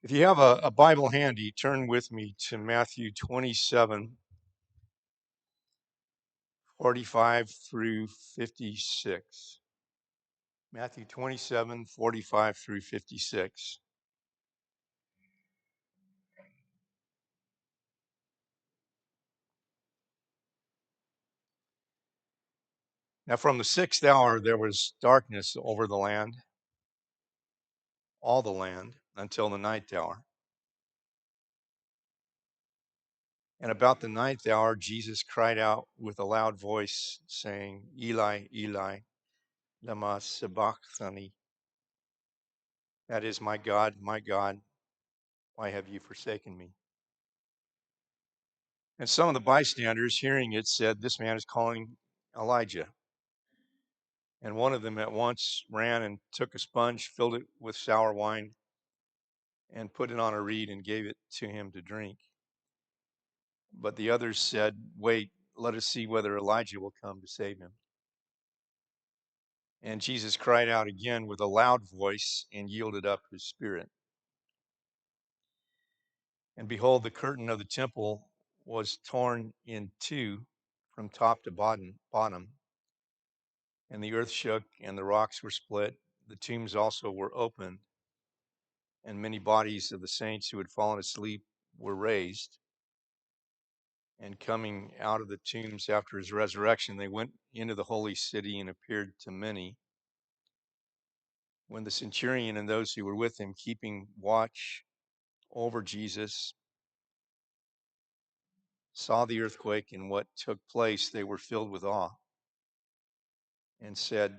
If you have a Bible handy, turn with me to Matthew 27, 45 through 56. Matthew 27, 45 through 56. Now, from the 6th hour, there was darkness over the land, all the land, until the 9th hour. And about the 9th hour, Jesus cried out with a loud voice, saying, Eli, Eli, lama sabachthani. That is, my God, why have you forsaken me? And some of the bystanders, hearing it, said, This man is calling Elijah. And one of them at once ran and took a sponge, filled it with sour wine, and put it on a reed and gave it to him to drink. But the others said, Wait, let us see whether Elijah will come to save him. And Jesus cried out again with a loud voice and yielded up his spirit. And behold, the curtain of the temple was torn in two from top to bottom, and the earth shook and the rocks were split. The tombs also were opened, and many bodies of the saints who had fallen asleep were raised. And coming out of the tombs after his resurrection, they went into the holy city and appeared to many. When the centurion and those who were with him, keeping watch over Jesus, saw the earthquake and what took place, they were filled with awe and said,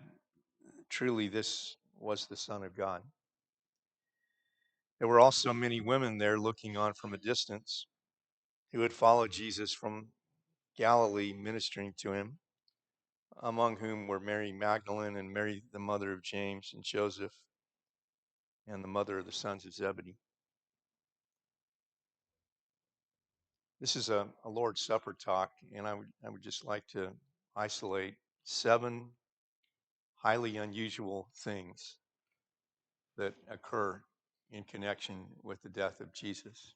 Truly, this was the Son of God. There were also many women there looking on from a distance who had followed Jesus from Galilee, ministering to him, among whom were Mary Magdalene and Mary, the mother of James and Joseph, and the mother of the sons of Zebedee. This is a Lord's Supper talk, and I would just like to isolate 7 highly unusual things that occur in connection with the death of Jesus.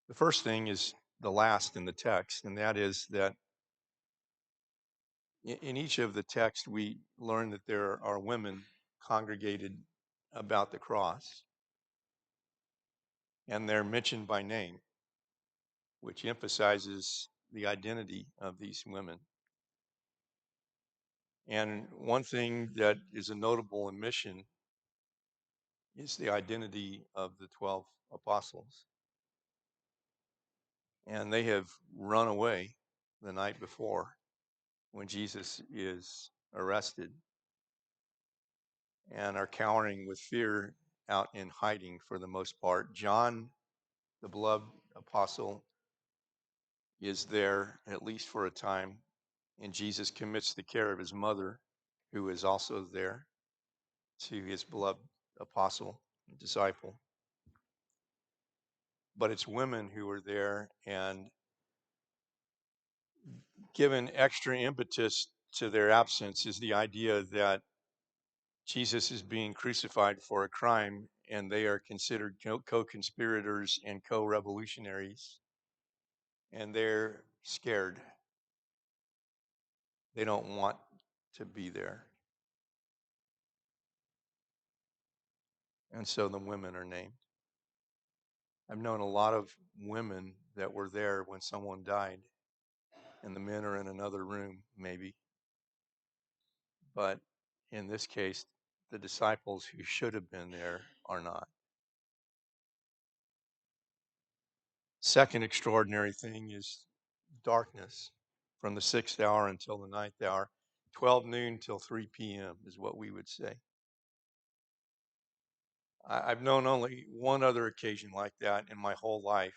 The first thing is the last in the text, and that is that in each of the texts we learn that there are women congregated about the cross, and they're mentioned by name, which emphasizes the identity of these women. And one thing that is a notable omission is the identity of the 12 apostles. And they have run away the night before when Jesus is arrested and are cowering with fear out in hiding for the most part. John, the beloved apostle, is there at least for a time, and Jesus commits the care of his mother, who is also there, to his beloved apostle, disciple. But it's women who are there, and given extra impetus to their absence is the idea that Jesus is being crucified for a crime, and they are considered co-conspirators and co-revolutionaries, and they're scared. They don't want to be there. And so the women are named. I've known a lot of women that were there when someone died, and the men are in another room, maybe. But in this case, the disciples who should have been there are not. Second extraordinary thing is darkness from the 6th hour until the 9th hour. 12 noon till 3 p.m. is what we would say. I've known only one other occasion like that in my whole life.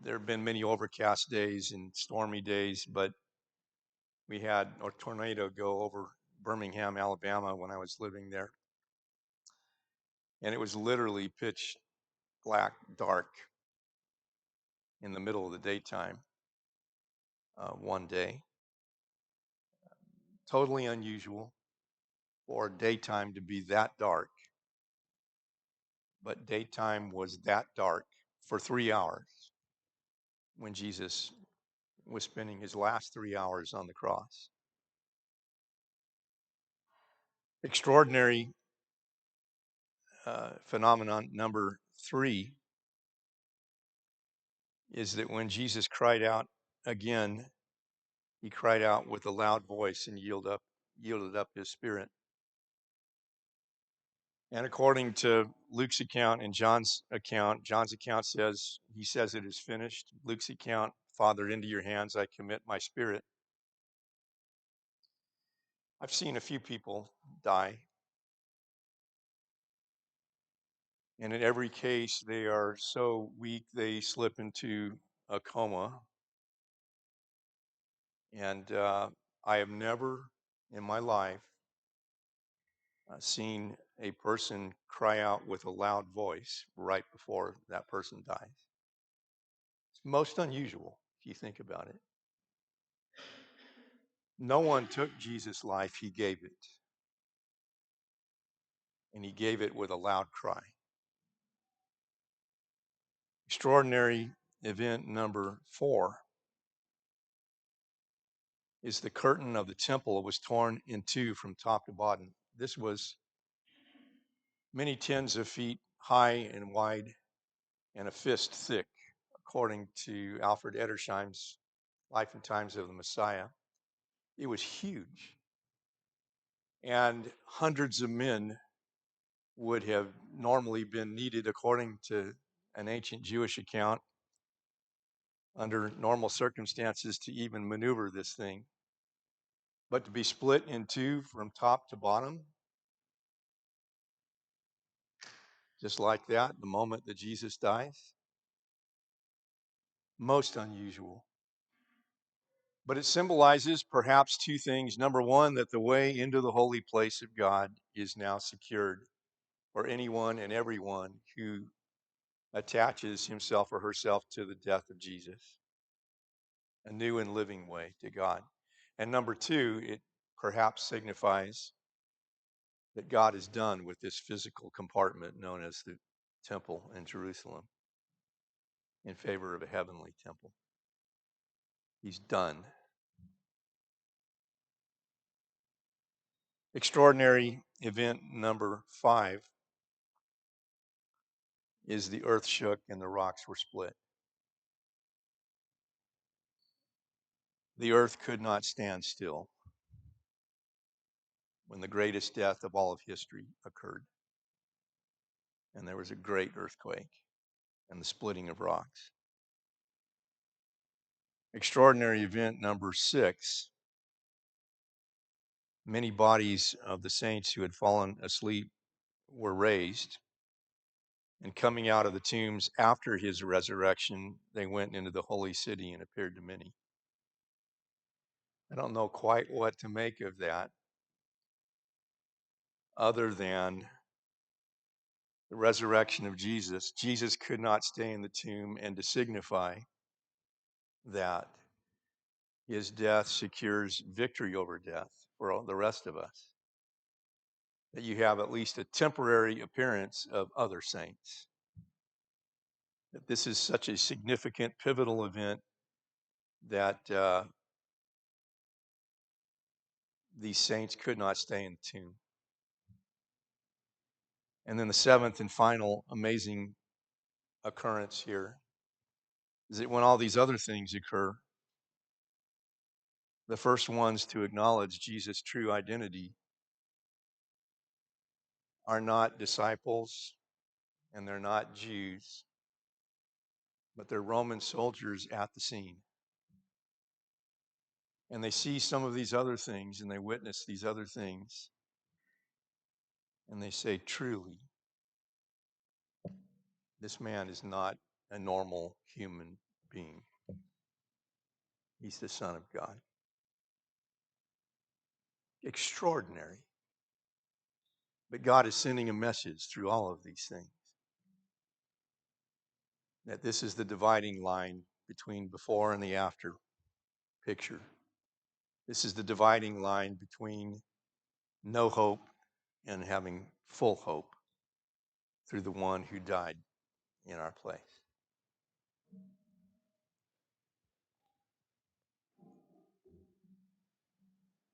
There have been many overcast days and stormy days, but we had a tornado go over Birmingham, Alabama when I was living there. And it was literally pitch black, dark in the middle of the daytime one day. Totally unusual for daytime to be that dark. but daytime was that dark for 3 hours when Jesus was spending his last 3 hours on the cross. Extraordinary phenomenon number 3 is that when Jesus cried out again, he cried out with a loud voice and yielded up his spirit. And according to Luke's account and John's account says, he says it is finished. Luke's account, Father, into your hands I commit my spirit. I've seen a few people die. And in every case, they are so weak, they slip into a coma. And I have never in my life seen a person cry out with a loud voice right before that person dies. It's most unusual if you think about it. No one took Jesus' life, he gave it. And he gave it with a loud cry. Extraordinary event number 4 is the curtain of the temple was torn in two from top to bottom. This was many tens of feet high and wide and a fist thick, according to Alfred Edersheim's Life and Times of the Messiah. It was huge. And hundreds of men would have normally been needed, according to an ancient Jewish account, under normal circumstances to even maneuver this thing. But to be split in two from top to bottom, just like that, the moment that Jesus dies, most unusual. But it symbolizes perhaps two things. Number one, that the way into the holy place of God is now secured for anyone and everyone who attaches himself or herself to the death of Jesus, a new and living way to God. And number two, it perhaps signifies that God is done with this physical compartment known as the temple in Jerusalem in favor of a heavenly temple. He's done. Extraordinary event number 5 is the earth shook and the rocks were split. The earth could not stand still when the greatest death of all of history occurred. And there was a great earthquake and the splitting of rocks. Extraordinary event number 6. Many bodies of the saints who had fallen asleep were raised. And coming out of the tombs after his resurrection, they went into the holy city and appeared to many. I don't know quite what to make of that, other than the resurrection of Jesus. Jesus could not stay in the tomb, and to signify that his death secures victory over death for all the rest of us, that you have at least a temporary appearance of other saints. That this is such a significant, pivotal event that these saints could not stay in the tomb. And then the 7th and final amazing occurrence here is that when all these other things occur, the first ones to acknowledge Jesus' true identity are not disciples and they're not Jews, but they're Roman soldiers at the scene. And they see some of these other things and they witness these other things. And they say, truly, this man is not a normal human being. He's the Son of God. Extraordinary. But God is sending a message through all of these things. That this is the dividing line between before and the after picture. This is the dividing line between no hope and having full hope. through the one who died in our place.